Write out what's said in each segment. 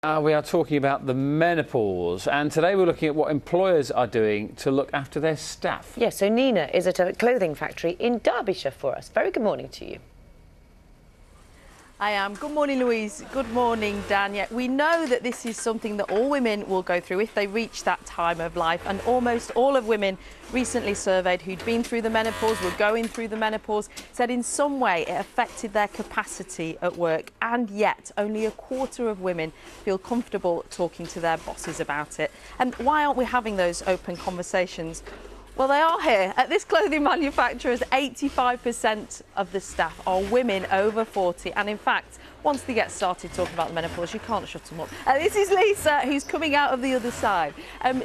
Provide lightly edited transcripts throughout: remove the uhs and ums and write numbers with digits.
We are talking about the menopause, and today we're looking at what employers are doing to look after their staff. Yes, so Nina is at a clothing factory in Derbyshire for us. Very good morning to you. I am. Good morning, Louise. Good morning, Dan. Yeah, we know that this is something that all women will go through if they reach that time of life, and almost all of women recently surveyed who'd been through the menopause, were going through the menopause, said in some way it affected their capacity at work, and yet only a quarter of women feel comfortable talking to their bosses about it. And why aren't we having those open conversations? Well, they are here. At this clothing manufacturer, 85% of the staff are women over 40. And in fact, once they get started talking about the menopause, you can't shut them up. This is Lisa, who's coming out of the other side.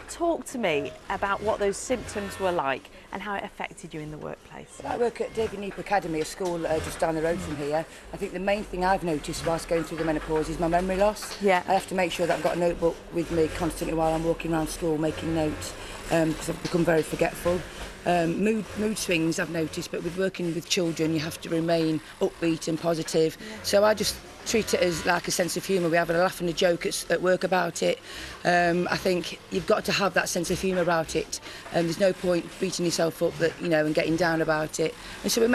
Talk to me about what those symptoms were like and how it affected you in the workplace. I work at Derbyshire Academy, a school just down the road from here. I think the main thing I've noticed whilst going through the menopause is my memory loss. Yeah. I have to make sure that I've got a notebook with me constantly while I'm walking around school making notes, because I've become very forgetful. Mood swings I've noticed, but with working with children you have to remain upbeat and positive. Yeah. So I just treat it as like a sense of humour. We have a laugh and a joke at work about it. I think you've got to have that sense of humour about it. There's no point beating yourself up and getting down about it. And so we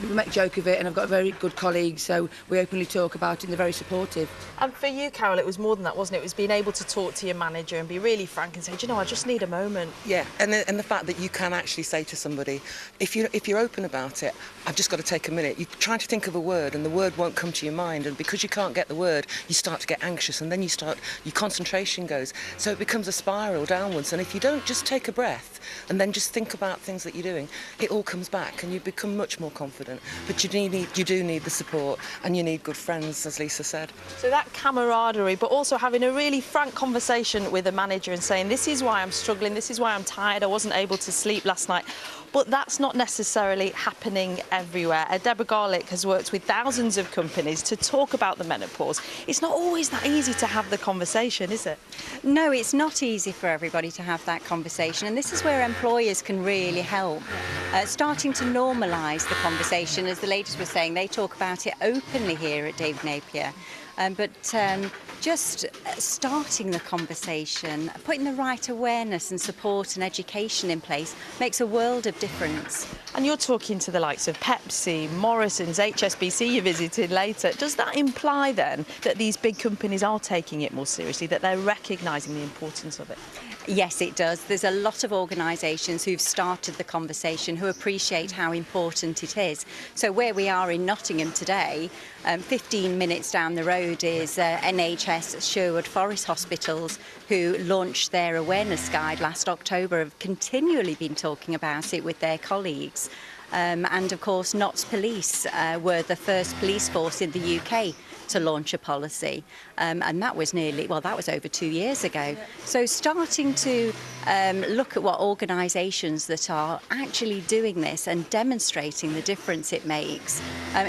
make joke of it, and I've got very good colleagues, so we openly talk about it and they're very supportive. And for you, Carol, it was more than that, wasn't it? It was being able to talk to your manager and be really frank and say, do you know, I just need a moment. Yeah, and the fact that you can actually say to somebody, if you're open about it, I've just got to take a minute. You try to think of a word and the word won't come to your mind, and because you can't get the word, you start to get anxious, and then your concentration goes. So it becomes a spiral downwards, and if you don't just take a breath and then just think about things that you're doing, it all comes back and you become much more confident. But you do need the support, and you need good friends, as Lisa said. So that camaraderie, but also having a really frank conversation with a manager and saying, this is why I'm struggling, this is why I'm tired, I wasn't able to sleep last night. But that's not necessarily happening everywhere. Deborah Garlick has worked with thousands of companies to talk about the menopause. It's not always that easy to have the conversation, is it? No, it's not easy for everybody to have that conversation, and this is where employers can really help. Starting to normalise the conversation, as the ladies were saying, they talk about it openly here at David Napier. But just starting the conversation, putting the right awareness and support and education in place makes a world of difference. And you're talking to the likes of Pepsi, Morrison's, HSBC you visited later. Does that imply then that these big companies are taking it more seriously, that they're recognising the importance of it? Yes, it does. There's a lot of organisations who've started the conversation, who appreciate how important it is. So where we are in Nottingham today, 15 minutes down the road is NHS Sherwood Forest Hospitals, who launched their awareness guide last October, have continually been talking about it with their colleagues. And of course, Notts Police were the first police force in the UK to launch a policy, and that was over 2 years ago. So starting to look at what organisations that are actually doing this and demonstrating the difference it makes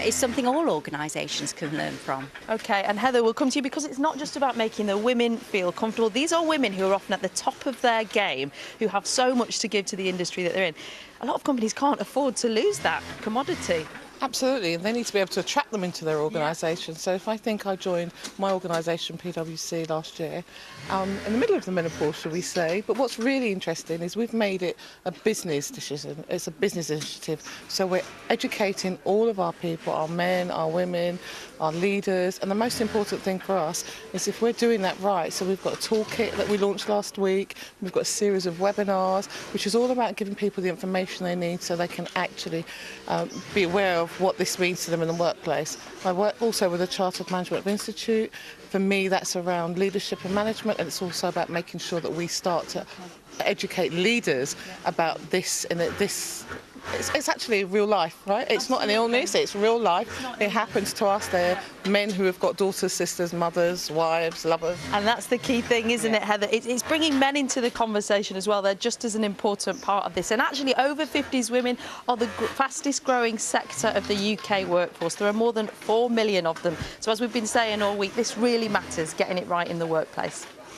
is something all organisations can learn from. OK, and Heather, we'll come to you, because it's not just about making the women feel comfortable. These are women who are often at the top of their game, who have so much to give to the industry that they're in. A lot of companies can't afford to lose that commodity. Absolutely, and they need to be able to attract them into their organisation. Yeah. So if I think I joined my organisation, PwC, last year, in the middle of the menopause, shall we say, but what's really interesting is we've made it a business decision. It's a business initiative. So we're educating all of our people, our men, our women, our leaders, and the most important thing for us is if we're doing that right. So we've got a toolkit that we launched last week, we've got a series of webinars, which is all about giving people the information they need so they can actually be aware of what this means to them in the workplace. I work also with the Chartered Management Institute. For me, that's around leadership and management, and it's also about making sure that we start to educate leaders about this. It's actually real life, right? It's not an illness, it's real life. It happens to us. They're men who have got daughters, sisters, mothers, wives, lovers. And that's the key thing, isn't it, Heather? It's bringing men into the conversation as well. They're just as an important part of this. And actually, over 50s women are the fastest growing sector of the UK workforce. There are more than 4 million of them. So as we've been saying all week, this really matters, getting it right in the workplace.